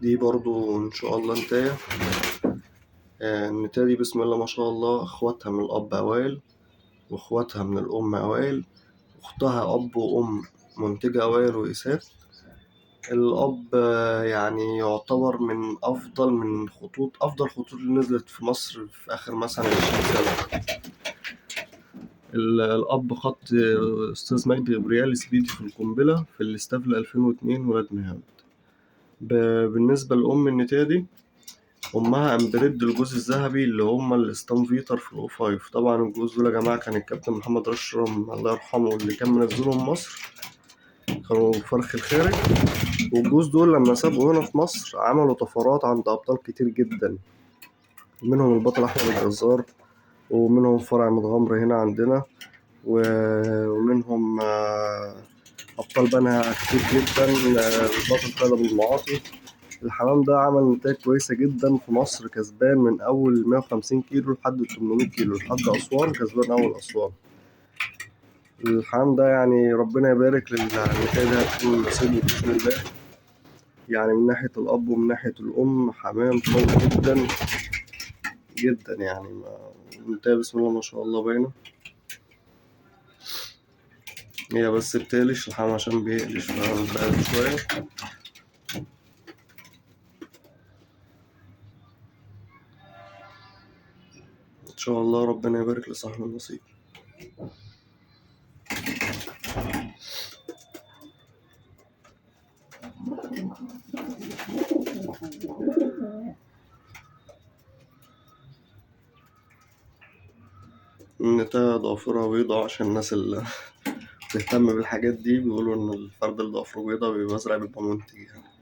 دي برضو إن شاء الله نتاية. النتاية دي بسم الله ما شاء الله، إخواتها من الأب أوائل، وإخواتها من الأم أوائل، أختها أب وأم منتجة أوائل وإسات. الأب يعني يعتبر من أفضل خطوط اللي نزلت في مصر في آخر مثلا 20 سنة. الأب خط أستاذ مجدي غبريال سبيدي في القنبلة في الاستافل 2002 ولاد مهاب. بالنسبة لأم النتاية دي، أمها أمبريد الجوز الذهبي اللي هما الستانفيتر في الأو فايف. طبعا الجوز دول يا جماعة كان الكابتن محمد رشرم الله يرحمه اللي كان منزلهم مصر، كانوا فرخ الخارج. والجوز دول لما سابوا هنا في مصر عملوا طفرات عند أبطال كتير جدا، منهم البطل أحمد الجزار، ومنهم فرع متغمر هنا عندنا، ومنهم أبطال بنها كتير جدا، البطل خالد أبو المعاطي. الحمام ده عمل نتائج كويسة جدا في مصر، كسبان من أول 150 كيلو لحد 800 كيلو لحد أسوان، كسبان أول أسوان. الحمام ده يعني ربنا يبارك للنتائج ده، هتكون نصيبه بإذن الله. يعني من ناحية الأب ومن ناحية الأم حمام قوي جدا جدا، يعني النتائج بسم الله ما شاء الله باينة. هي بس بتقلش الحمام عشان بيقلش فبعد شوية. إن شاء الله ربنا يبارك لصاحب النصيب. النتاية ضوافرها بيضة، عشان الناس اللي بتهتم بالحاجات دي بيقولوا إن الفرد اللي ضوافره بيضة بيبقى أزرق، بيبقى منتج يعني.